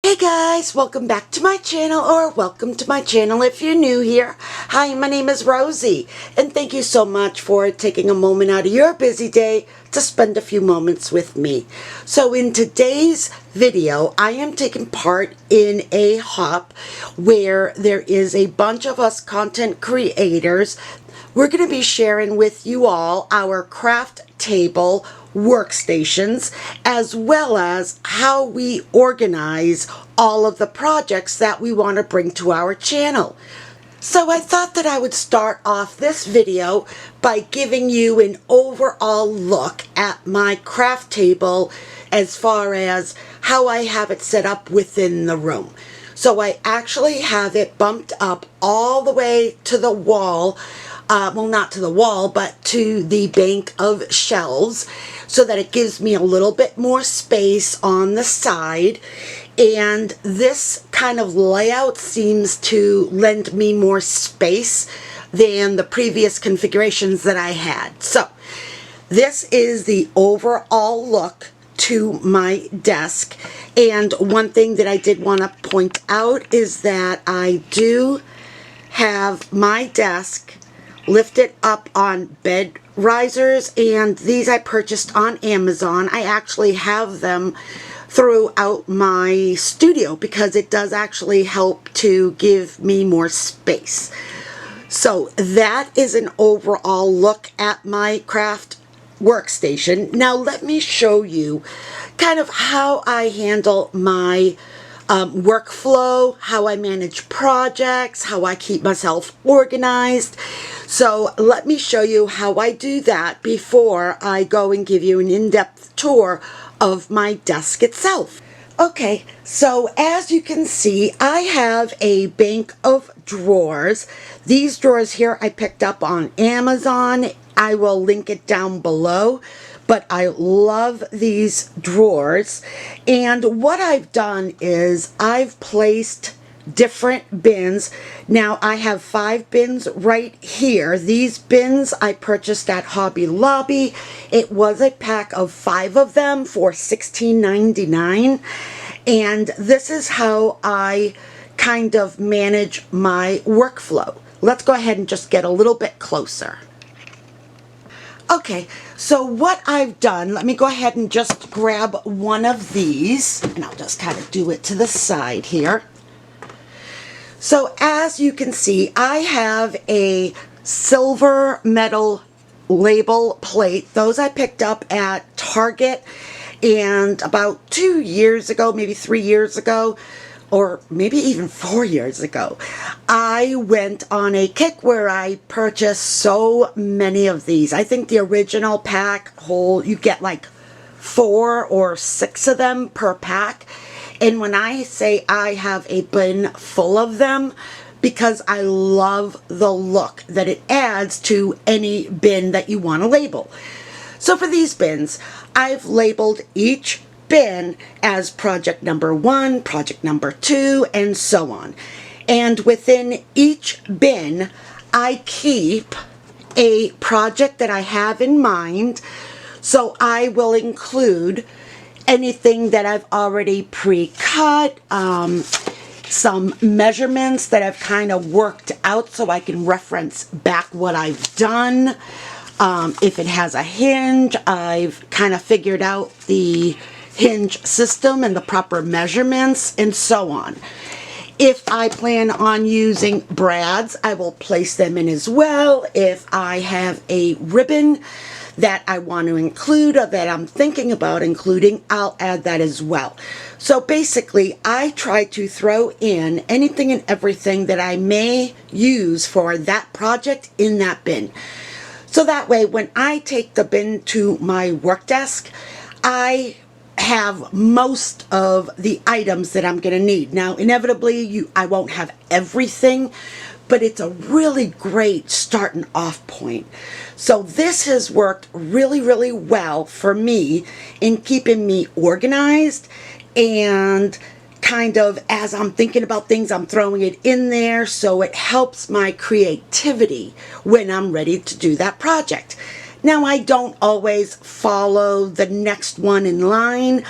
Hey guys, welcome back to my channel, or welcome to my channel if you're new here. Hi, my name is Rosie, and thank you so much for taking a moment out of your busy day to spend a few moments with me. So in today's video, I am taking part in a hop where there is a bunch of us content creators. We're going to be sharing with you all our craft table workstations, as well as how we organize all of the projects that we want to bring to our channel. So I thought that I would start off this video by giving you an overall look at my craft table as far as how I have it set up within the room. So I actually have it bumped up all the way to the wall. Well, not to the wall, but to the bank of shelves, so that it gives me a little bit more space on the side. And this kind of layout seems to lend me more space than the previous configurations that I had. So this is the overall look to my desk. And one thing that I did want to point out is that I do have my desk lifted up on bed risers, and these I purchased on Amazon. I actually have them throughout my studio because it does actually help to give me more space. So that is an overall look at my craft workstation. Now let me show you kind of how I handle my workflow, how I manage projects, how I keep myself organized. So let me show you how I do that before I go and give you an in-depth tour of my desk itself. Okay, so as you can see, I have a bank of drawers. These drawers here I picked up on Amazon. I will link it down below. But I love these drawers. And what I've done is I've placed different bins. Now I have 5 bins right here. These bins I purchased at Hobby Lobby. It was a pack of 5 of them for $16.99. And this is how I kind of manage my workflow. Let's go ahead and just get a little bit closer. Okay, so what I've done, let me go ahead and just grab one of these, and I'll just kind of do it to the side here. So as you can see, I have a silver metal label plate. Those I picked up at Target, and about 2 years ago, maybe 3 years ago, or maybe even 4 years ago, I went on a kick where I purchased so many of these. I think the original pack whole, you get like 4 or 6 of them per pack. And when I say I have a bin full of them, because I love the look that it adds to any bin that you want to label. So for these bins, I've labeled each bin as project number 1, project number 2, and so on. And within each bin, I keep a project that I have in mind. So I will include anything that I've already pre-cut, some measurements that I've kind of worked out so I can reference back what I've done. If it has a hinge, I've kind of figured out the hinge system and the proper measurements, and so on. If I plan on using brads, I will place them in as well. If I have a ribbon that I want to include, or that I'm thinking about including, I'll add that as well. So basically, I try to throw in anything and everything that I may use for that project in that bin. So that way, when I take the bin to my work desk, I have most of the items that I'm going to need. Now, inevitably, I won't have everything, but it's a really great starting off point. So this has worked really, really well for me in keeping me organized, and kind of as I'm thinking about things, I'm throwing it in there, so it helps my creativity when I'm ready to do that project. Now, I don't always follow the next one in line.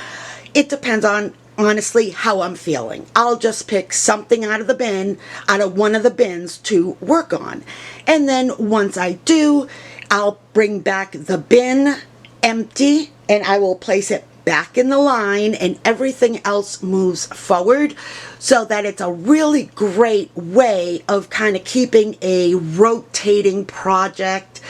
It depends on honestly how I'm feeling. I'll just pick something out of the bin, out of one of the bins to work on. And then once I do, I'll bring back the bin empty and I will place it back in the line and everything else moves forward, so that it's a really great way of kind of keeping a rotating project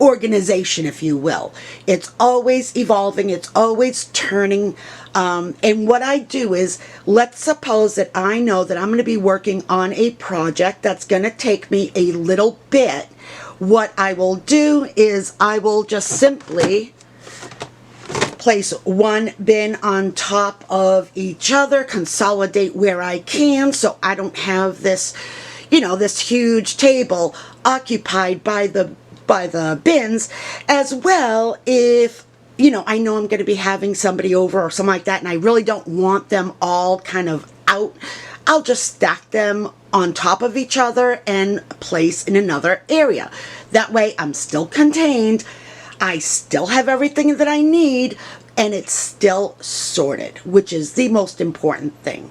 organization, if you will. It's always evolving, it's always turning. And what I do is, let's suppose that I know that I'm going to be working on a project that's going to take me a little bit. What I will do is I will just simply place one bin on top of each other, consolidate where I can, so I don't have this, this huge table occupied by the bins. As well, if I know I'm going to be having somebody over or something like that, and I really don't want them all kind of out, I'll just stack them on top of each other and place in another area. That way I'm still contained, I still have everything that I need, and it's still sorted, which is the most important thing.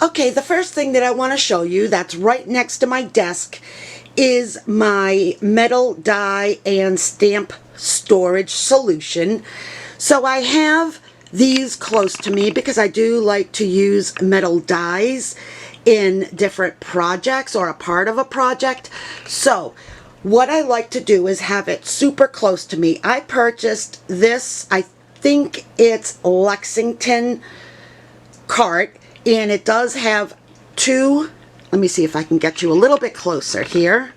Okay, the first thing that I want to show you that's right next to my desk is my metal die and stamp storage solution. So I have these close to me because I do like to use metal dies in different projects or a part of a project. So what I like to do is have it super close to me. I purchased this, I think it's Lexington cart, and it does have two, let me see if I can get you a little bit closer here.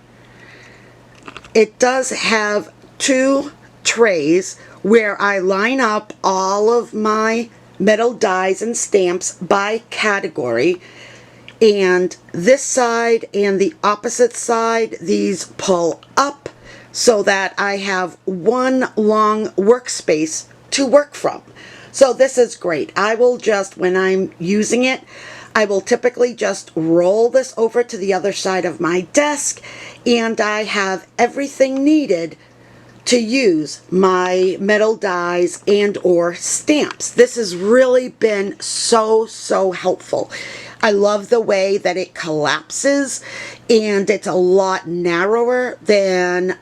It does have two trays where I line up all of my metal dies and stamps by category. And this side and the opposite side, these pull up so that I have one long workspace to work from. So this is great. I will just, when I'm using it, I will typically just roll this over to the other side of my desk, and I have everything needed to use my metal dies and or stamps. This has really been so helpful. I love the way that it collapses, and it's a lot narrower than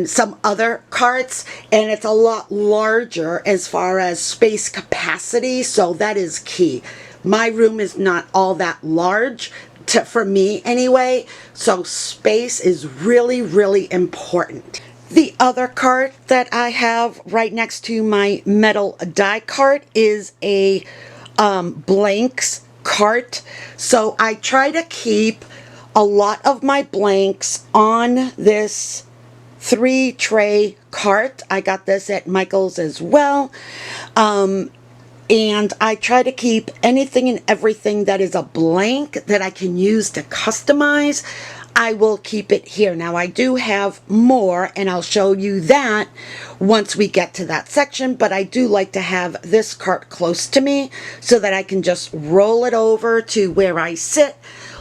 some other carts, and it's a lot larger as far as space capacity, so that is key. My room is not all that large, for me anyway, so space is really important. The other cart that I have right next to my metal die cart is a blanks cart. So I try to keep a lot of my blanks on this 3-tray cart. I got this at Michael's as well. And I try to keep anything and everything that is a blank that I can use to customize. I will keep it here. Now I do have more, and I'll show you that once we get to that section, but I do like to have this cart close to me so that I can just roll it over to where I sit,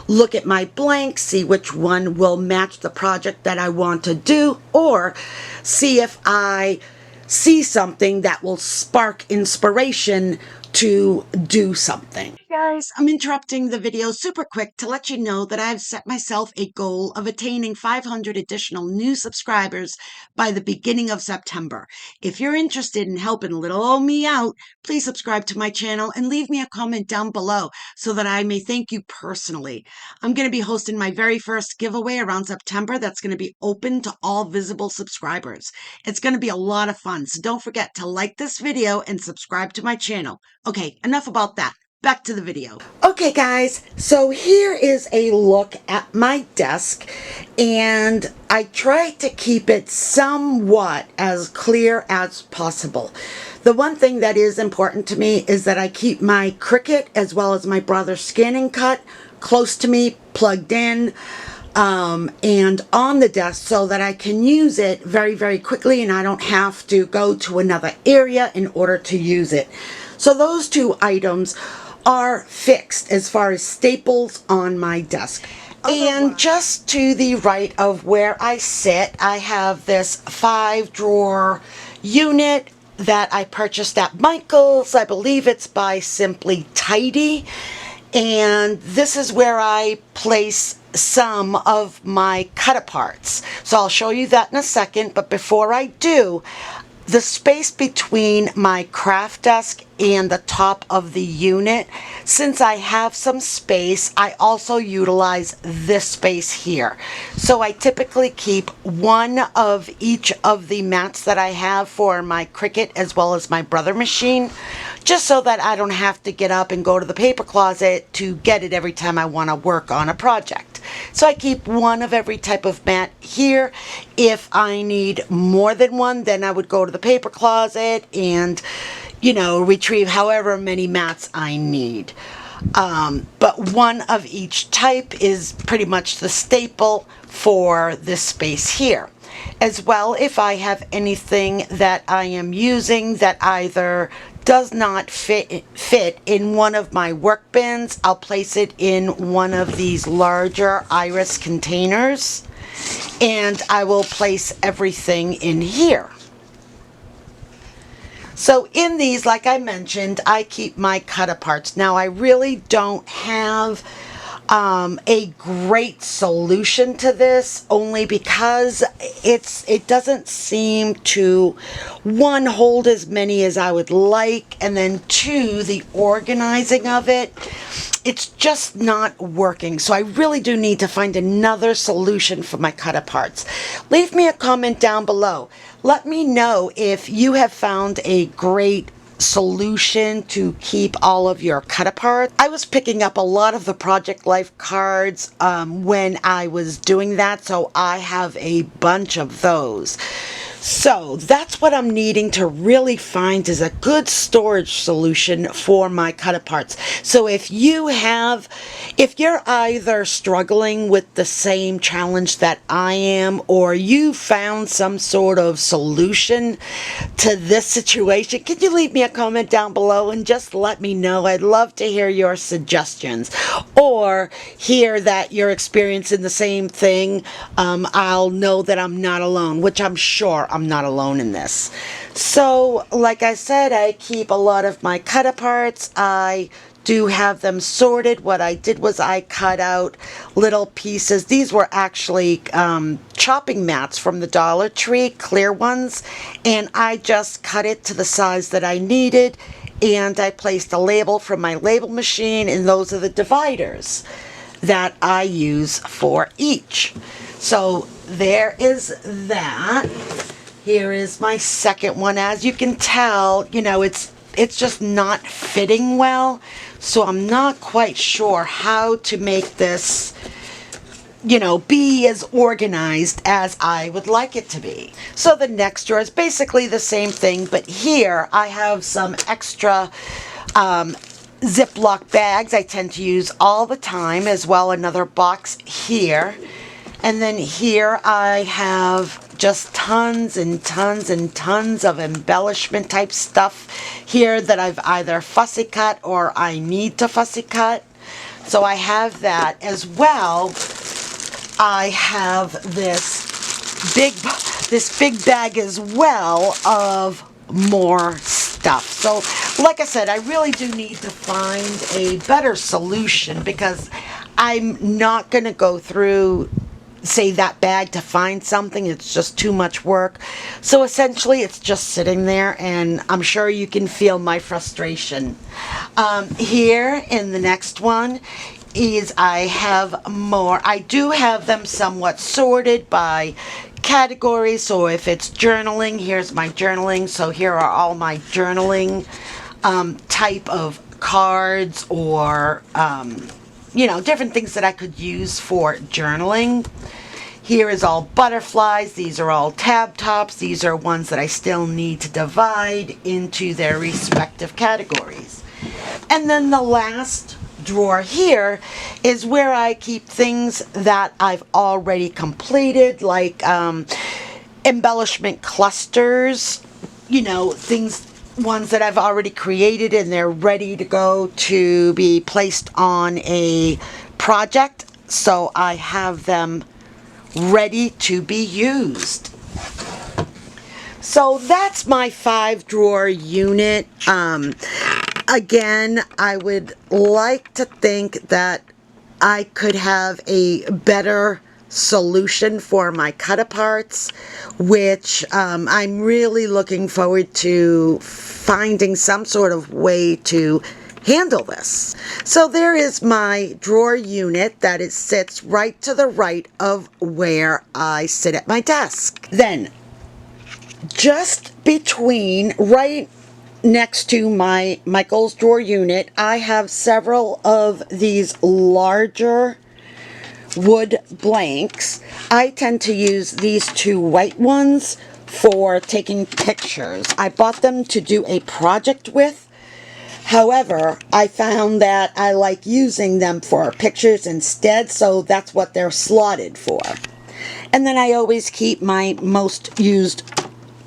look at my blank, see which one will match the project that I want to do, or see if I see something that will spark inspiration to do something. Guys, I'm interrupting the video super quick to let you know that I've set myself a goal of attaining 500 additional new subscribers by the beginning of September. If you're interested in helping little old me out, please subscribe to my channel and leave me a comment down below so that I may thank you personally. I'm going to be hosting my very first giveaway around September that's going to be open to all visible subscribers. It's going to be a lot of fun, so don't forget to like this video and subscribe to my channel. Okay, enough about that. Back to the video. Okay guys, so here is a look at my desk, and I try to keep it somewhat as clear as possible. The one thing that is important to me is that I keep my Cricut as well as my Brother Scanning Cut close to me, plugged in, and on the desk so that I can use it very quickly and I don't have to go to another area in order to use it. So those two items are fixed as far as staples on my desk. And just to the right of where I sit, I have this 5-drawer unit that I purchased at Michael's. I believe it's by Simply Tidy. And this is where I place some of my cut-aparts. So I'll show you that in a second, but before I do, the space between my craft desk and the top of the unit, since I have some space, I also utilize this space here. So I typically keep one of each of the mats that I have for my Cricut as well as my Brother machine, just so that I don't have to get up and go to the paper closet to get it every time I want to work on a project. So I keep one of every type of mat here. If I need more than one, then I would go to the paper closet and, you know, retrieve however many mats I need. But one of each type is pretty much the staple for this space here. As well, if I have anything that I am using that either does not fit in one of my work bins, I'll place it in one of these larger iris containers, and I will place everything in here. So in these, like I mentioned, I keep my cut-aparts. Now, I really don't have a great solution to this, only because it doesn't seem to, one, hold as many as I would like, and then two, the organizing of it, it's just not working. So I really do need to find another solution for my cut-aparts. Leave me a comment down below. Let me know if you have found a great solution to keep all of your cut-apart. I was picking up a lot of the Project Life cards when I was doing that, so I have a bunch of those. So that's what I'm needing to really find, is a good storage solution for my cut-aparts. So if you're either struggling with the same challenge that I am, or you found some sort of solution to this situation, can you leave me a comment down below and just let me know? I'd love to hear your suggestions, or hear that you're experiencing the same thing. I'll know that I'm not alone, which I'm sure I'm not alone in this. So, like I said, I keep a lot of my cut-aparts. I do have them sorted. What I did was I cut out little pieces. These were actually chopping mats from the Dollar Tree, clear ones, and I just cut it to the size that I needed, and I placed a label from my label machine, and those are the dividers that I use for each. So there is that. Here is my second one. As you can tell, you know, it's just not fitting well, so I'm not quite sure how to make this, you know, be as organized as I would like it to be. So the next drawer is basically the same thing, but here I have some extra Ziploc bags I tend to use all the time, as well another box here. And then here I have just tons and tons and tons of embellishment type stuff here that I've either fussy cut or I need to fussy cut. So I have that as well. I have this big bag as well of more stuff. So like I said, I really do need to find a better solution, because I'm not going to go through, say, that bag to find something. It's just too much work. So essentially it's just sitting there, and I'm sure you can feel my frustration. Here in the next one is I have more. I do have them somewhat sorted by categories. So if it's journaling, here's my journaling. So here are all my journaling type of cards, or you know, different things that I could use for journaling. Here is all butterflies. These are all tab tops. These are ones that I still need to divide into their respective categories. And then the last drawer here is where I keep things that I've already completed, like embellishment clusters, you know, things, ones that I've already created and they're ready to go to be placed on a project, so I have them ready to be used. So that's my 5-drawer unit. Again, I would like to think that I could have a better solution for my cut-aparts, which I'm really looking forward to finding some sort of way to handle this. So there is my drawer unit that it sits right to the right of where I sit at my desk. Then, just between, right next to my Michael's drawer unit, I have several of these larger wood blanks. I tend to use these 2 white ones for taking pictures. I bought them to do a project with. However, I found that I like using them for pictures instead, so that's what they're slotted for. And then I always keep my most used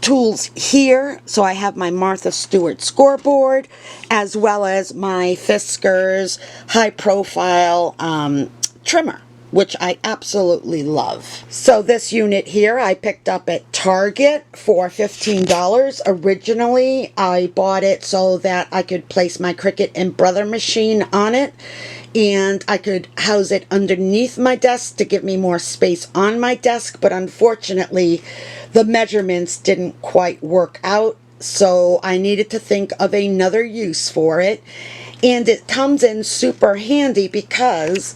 tools here. So I have my Martha Stewart scoreboard, as well as my Fiskars high profile trimmer, which I absolutely love. So this unit here I picked up at Target for $15. Originally, I bought it so that I could place my Cricut and Brother machine on it, and I could house it underneath my desk to give me more space on my desk, but unfortunately the measurements didn't quite work out, so I needed to think of another use for it. And it comes in super handy because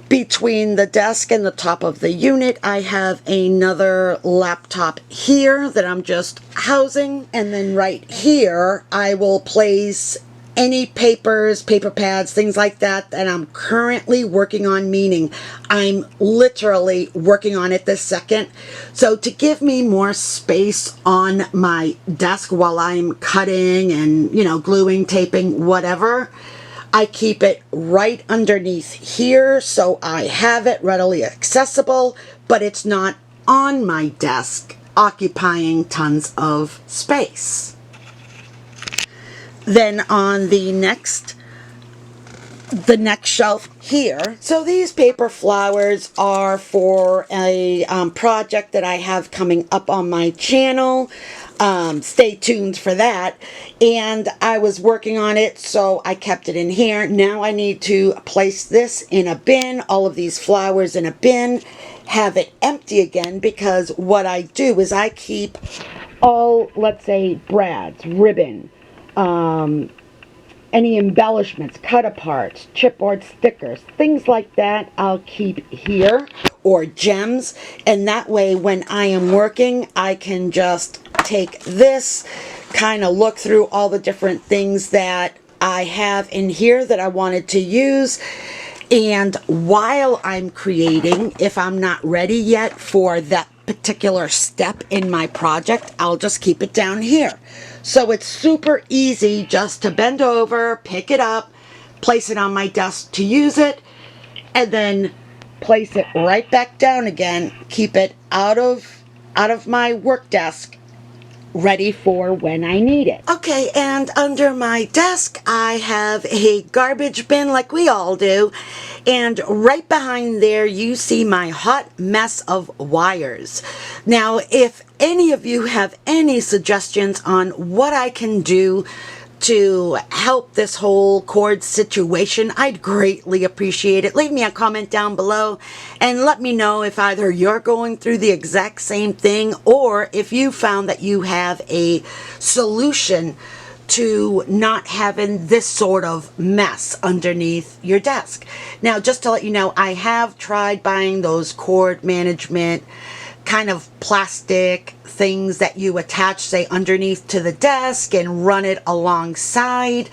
between the desk and the top of the unit, I have another laptop here that I'm just housing. And then right here, I will place any papers, paper pads, things like that I'm currently working on, meaning I'm literally working on it this second. So to give me more space on my desk while I'm cutting and, gluing, taping, whatever, I keep it right underneath here, so I have it readily accessible, but it's not on my desk, occupying tons of space. Then on the next shelf here, so these paper flowers are for a project that I have coming up on my channel. Stay tuned for that. And I was working on it, so I kept it in here. Now I need to place this in a bin, all of these flowers in a bin, have it empty again, because what I do is I keep all, let's say, brads, ribbon, any embellishments, cut-aparts, chipboard stickers, things like that I'll keep here, or gems, and that way when I am working, I can just take this, kind of look through all the different things that I have in here that I wanted to use, and while I'm creating, if I'm not ready yet for that particular step in my project, I'll just keep it down here. So it's super easy just to bend over, pick it up, place it on my desk to use it, and then place it right back down again, keep it out of my work desk, ready for when I need it. Okay, and under my desk I have a garbage bin like we all do, and right behind there you see my hot mess of wires. Now, if any of you have any suggestions on what I can do to help this whole cord situation, I'd greatly appreciate it. Leave me a comment down below and let me know if either you're going through the exact same thing or if you found that you have a solution to not having this sort of mess underneath your desk. Now, just to let you know, I have tried buying those cord management kind of plastic things that you attach, say, underneath to the desk and run it alongside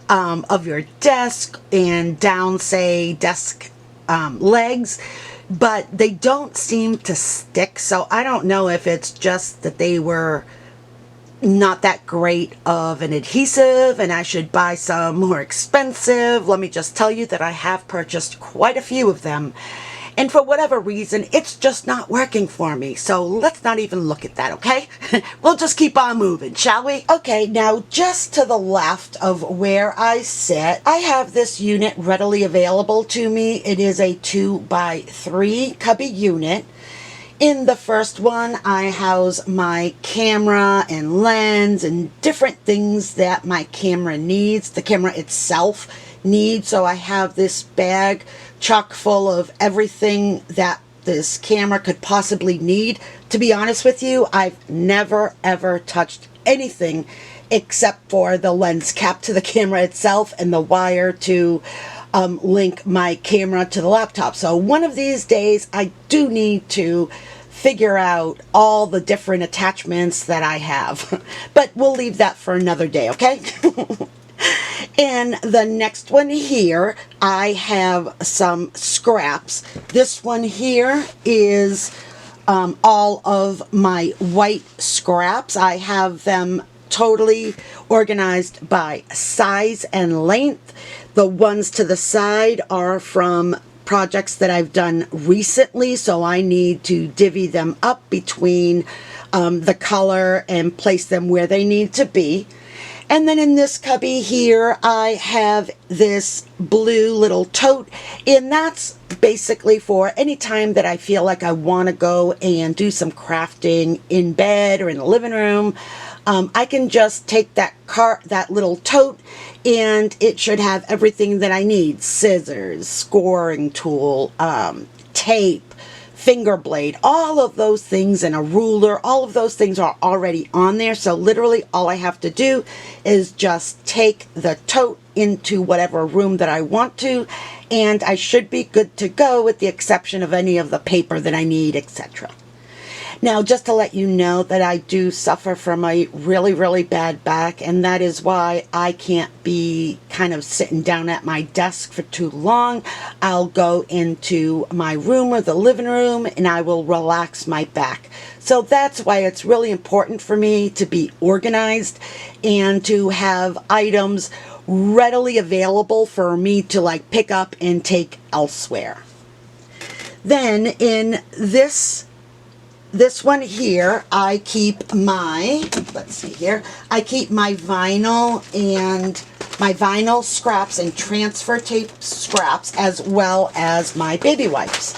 of your desk and down, say, desk legs, but they don't seem to stick. So I don't know if it's just that they were not that great of an adhesive and I should buy some more expensive. Let me just tell you that I have purchased quite a few of them, and for whatever reason, it's just not working for me. So let's not even look at that, okay? We'll just keep on moving, shall we? Okay, now just to the left of where I sit, I have this unit readily available to me. It is a 2x3 cubby unit. In the first one, I house my camera and lens and different things that my camera needs, the camera itself needs. So I have this bag chock full of everything that this camera could possibly need. To be honest with you, I've never ever touched anything except for the lens cap to the camera itself and the wire to link my camera to the laptop. So one of these days I do need to figure out all the different attachments that I have. But we'll leave that for another day, okay? And the next one here, I have some scraps. This one here is all of my white scraps. I have them totally organized by size and length. The ones to the side are from projects that I've done recently, so I need to divvy them up between the color and place them where they need to be. And then in this cubby here, I have this blue little tote, and that's basically for any time that I feel like I want to go and do some crafting in bed or in the living room. I can just take that little tote, and it should have everything that I need: scissors, scoring tool, tape, finger blade, all of those things, and a ruler. All of those things are already on there, so literally all I have to do is just take the tote into whatever room that I want to, and I should be good to go, with the exception of any of the paper that I need, etc. Now, just to let you know that I do suffer from a really, really bad back, and that is why I can't be kind of sitting down at my desk for too long. I'll go into my room or the living room, and I will relax my back. So that's why it's really important for me to be organized and to have items readily available for me to like pick up and take elsewhere. Then in this one here, I keep my, let's see here, I keep my vinyl scraps and transfer tape scraps, as well as my baby wipes.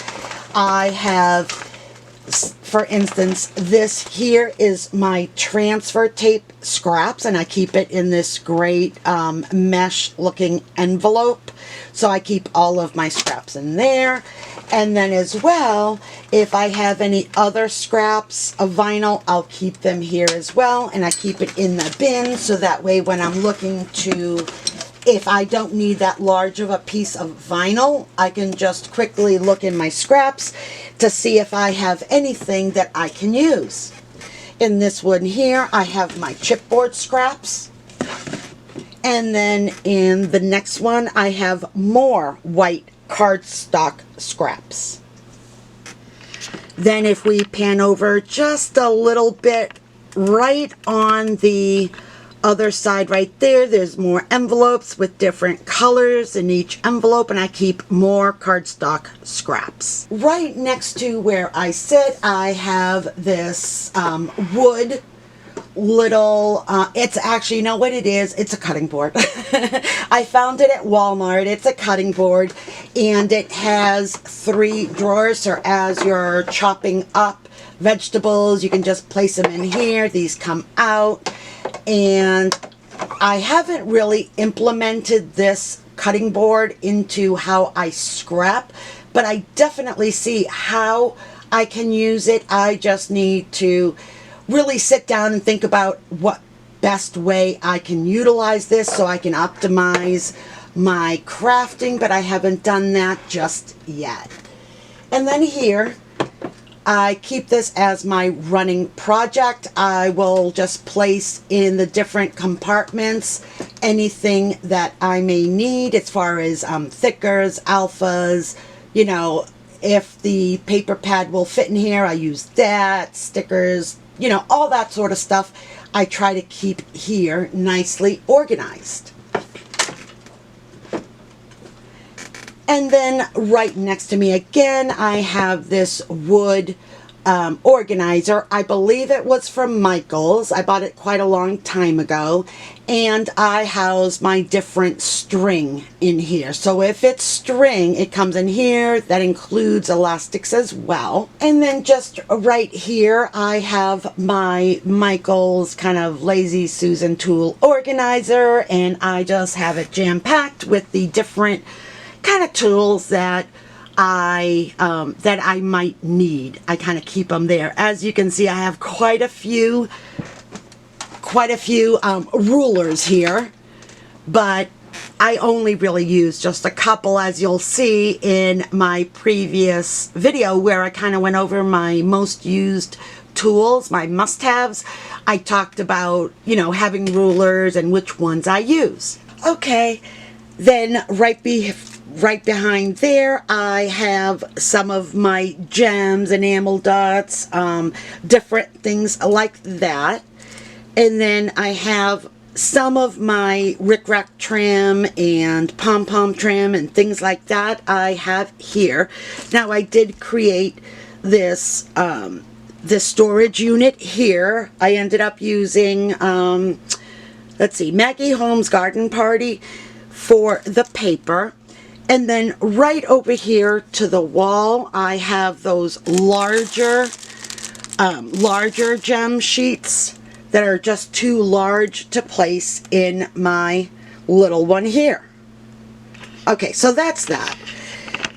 I have, for instance, this here is my transfer tape scraps, and I keep it in this great mesh looking envelope. So I keep all of my scraps in there. And then as well, if I have any other scraps of vinyl, I'll keep them here as well. And I keep it in the bin, so that way when I'm looking to, if I don't need that large of a piece of vinyl, I can just quickly look in my scraps to see if I have anything that I can use. In this one here, I have my chipboard scraps. And then in the next one, I have more white cardstock scraps. Then if we pan over just a little bit, right on the other side right there, there's more envelopes with different colors in each envelope, and I keep more cardstock scraps. Right next to where I sit, I have this wood little, it's actually, you know what it is? It's a cutting board. I found it at Walmart. It's a cutting board, and it has 3 drawers, so as you're chopping up vegetables, you can just place them in here. These come out, and I haven't really implemented this cutting board into how I scrap, but I definitely see how I can use it. I just need to really sit down and think about what best way I can utilize this so I can optimize my crafting, but I haven't done that just yet. And then here, I keep this as my running project. I will just place in the different compartments anything that I may need as far as thickers, alphas, you know, if the paper pad will fit in here, I use that, stickers, you know, all that sort of stuff. I try to keep here nicely organized. And then right next to me again, I have this wood organizer. I believe it was from Michael's. I bought it quite a long time ago. And I house my different string in here. So if it's string, it comes in here. That includes elastics as well. And then just right here, I have my Michael's kind of Lazy Susan tool organizer. And I just have it jam-packed with the different kind of tools that I might need. I kind of keep them there. As you can see, I have quite a few rulers here, but I only really use just a couple, as you'll see in my previous video where I kind of went over my most used tools, my must-haves. I talked about, you know, having rulers and which ones I use. Okay, then right behind there, I have some of my gems, enamel dots, different things like that. And then I have some of my rickrack trim and pom-pom trim and things like that I have here. Now I did create this this storage unit here. I ended up using, let's see, Maggie Holmes Garden Party for the paper. And then right over here to the wall, I have those larger gem sheets that are just too large to place in my little one here. Okay, so that's that.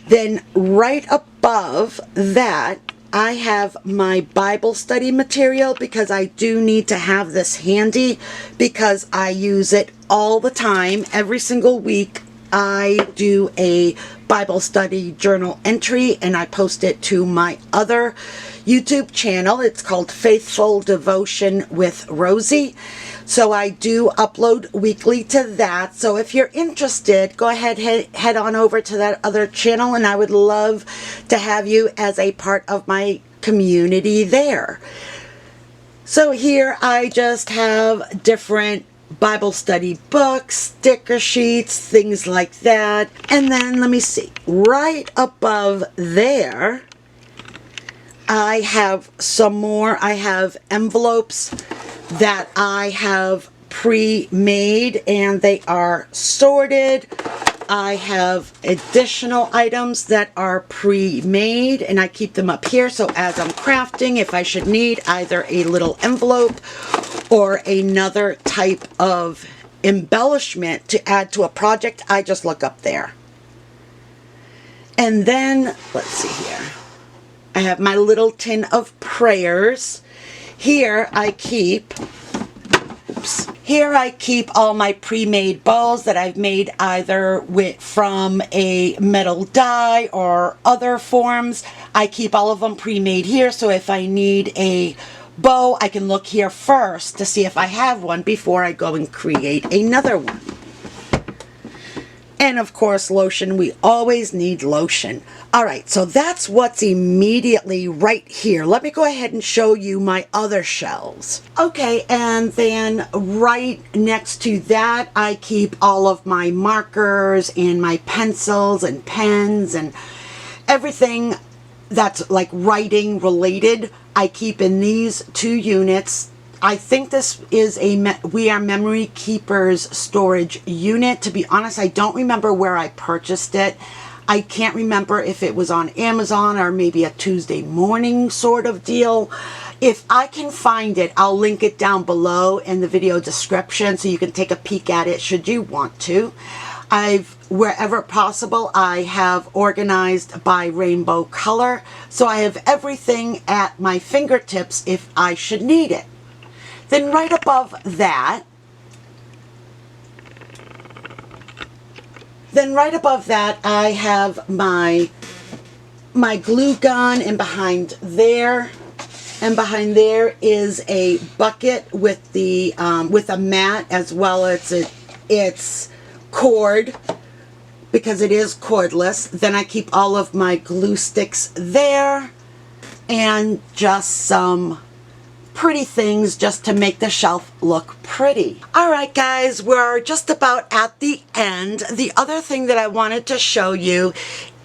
Then right above that, I have my Bible study material because I do need to have this handy because I use it all the time. Every single week I do a Bible study journal entry and I post it to my other YouTube channel. It's called Faithful Devotion with Rosie. So I do upload weekly to that. So if you're interested, go ahead, head on over to that other channel, and I would love to have you as a part of my community there. So here I just have different Bible study books, sticker sheets, things like that. And then let me see, right above there, I have some more. I have envelopes that I have pre-made and they are sorted. I have additional items that are pre-made and I keep them up here, so as I'm crafting, if I should need either a little envelope or another type of embellishment to add to a project, I just look up there. And then, let's see here, I have my little tin of prayers. Here I keep all my pre-made bowls that I've made either from a metal die or other forms. I keep all of them pre-made here, so if I need a bow, I can look here first to see if I have one before I go and create another one. And of course, lotion. We always need lotion. All right, so that's what's immediately right here. Let me go ahead and show you my other shelves. Okay, and then right next to that, I keep all of my markers and my pencils and pens and everything that's like writing related. I keep in these 2 units. I think this is a We Are Memory Keepers storage unit. To be honest, I don't remember where I purchased it. I can't remember if it was on Amazon or maybe a Tuesday morning sort of deal. If I can find it, I'll link it down below in the video description so you can take a peek at it should you want to. Wherever possible, I have organized by rainbow color. So I have everything at my fingertips if I should need it. Then right above that, I have my glue gun, and behind there is a bucket with the with a mat as well as its cord, because it is cordless. Then I keep all of my glue sticks there and just some pretty things just to make the shelf look pretty. Alright guys, we're just about at the end. The other thing that I wanted to show you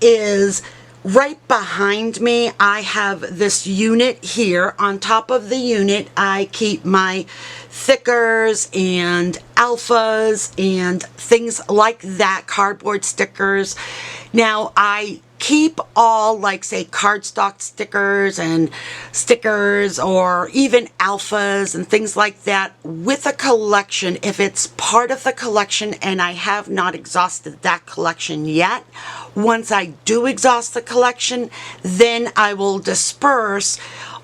is Right behind me, I have this unit here. On top of the unit, I keep my thickers and alphas and things like that, cardboard stickers. Now, I keep all, like, say, cardstock stickers and stickers, or even alphas and things like that with a collection if it's part of the collection and I have not exhausted that collection yet. Once I do exhaust the collection, then I will disperse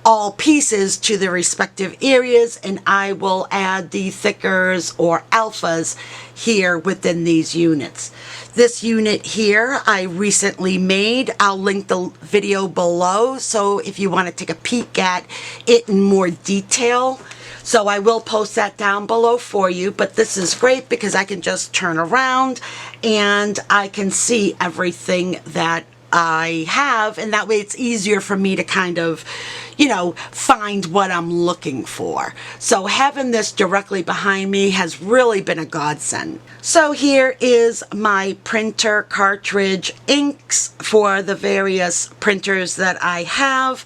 all pieces to the respective areas, and I will add the thickers or alphas here within these units. This unit here I recently made. I'll link the video below, so if you want to take a peek at it in more detail. So I will post that down below for you, but this is great because I can just turn around and I can see everything that I have, and that way it's easier for me to kind of, you know, find what I'm looking for. So having this directly behind me has really been a godsend. So here is my printer cartridge inks for the various printers that I have.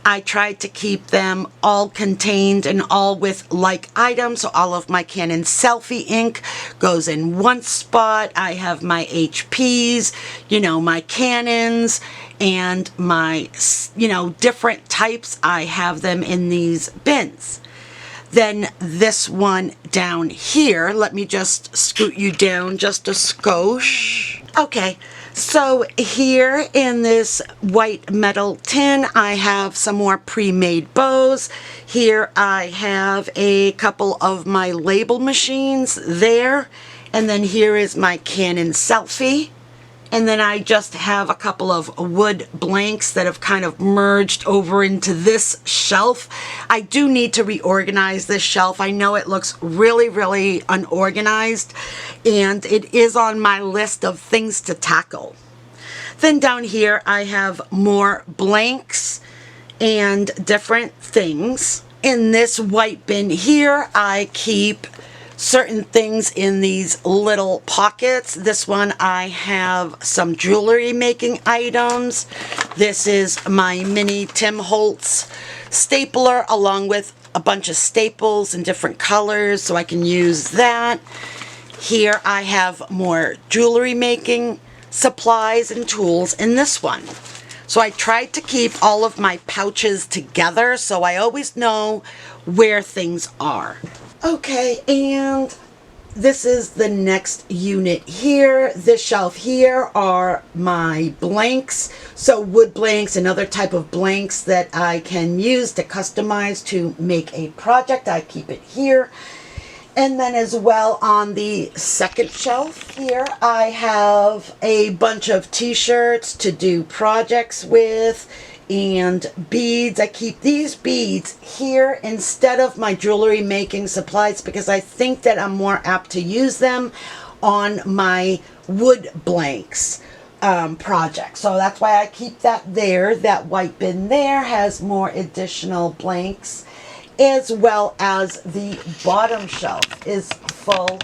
I tried to keep them all contained and all with like items. So all of my Canon selfie ink goes in one spot. I have my HPs, you know, my Canons, and my, you know, different types. I have them in these bins. Then this one down here, let me just scoot you down just a skosh. Okay. So here in this white metal tin, I have some more pre-made bows. Here I have a couple of my label machines there. And then here is my Canon selfie. And then I just have a couple of wood blanks that have kind of merged over into this shelf. I do need to reorganize this shelf. I know it looks really, really unorganized, and it is on my list of things to tackle. Then down here I have more blanks and different things. In this white bin here, I keep certain things in these little pockets. This one I have some jewelry making items. This is my mini Tim Holtz stapler along with a bunch of staples in different colors, so I can use that. Here I have more jewelry making supplies and tools in this one. So I tried to keep all of my pouches together so I always know where things are. Okay, and this is the next unit here. This shelf here are my blanks. So wood blanks and other type of blanks that I can use to customize to make a project. I keep it here. And then as well on the second shelf here, I have a bunch of t-shirts to do projects with, and beads. I keep these beads here instead of my jewelry making supplies because I think that I'm more apt to use them on my wood blanks project. So that's why I keep that there. That white bin there has more additional blanks, as well as the bottom shelf is full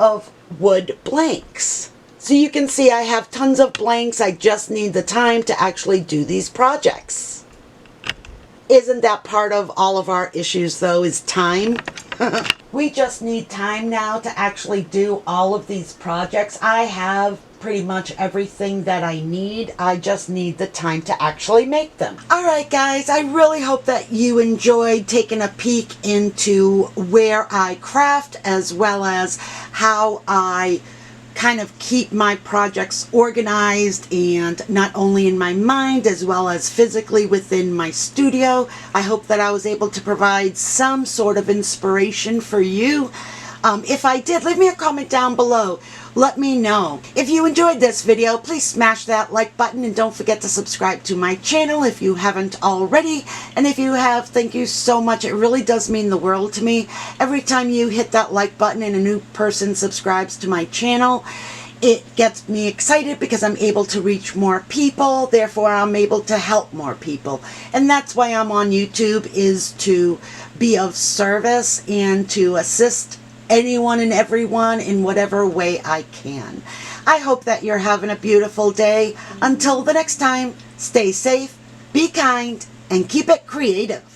of wood blanks. So you can see I have tons of blanks. I just need the time to actually do these projects. Isn't that part of all of our issues though, is time? We just need time now to actually do all of these projects. I have pretty much everything that I need. I just need the time to actually make them. Alright guys, I really hope that you enjoyed taking a peek into where I craft, as well as how I kind of keep my projects organized, and not only in my mind as well as physically within my studio. I hope that I was able to provide some sort of inspiration for you. If I did, leave me a comment down below. Let me know. If you enjoyed this video, please smash that like button, and don't forget to subscribe to my channel if you haven't already. And if you have, thank you so much. It really does mean the world to me. Every time you hit that like button and a new person subscribes to my channel, it gets me excited because I'm able to reach more people. Therefore, I'm able to help more people. And that's why I'm on YouTube, is to be of service and to assist anyone and everyone in whatever way I can. I hope that you're having a beautiful day. Until the next time, stay safe, be kind, and keep it creative.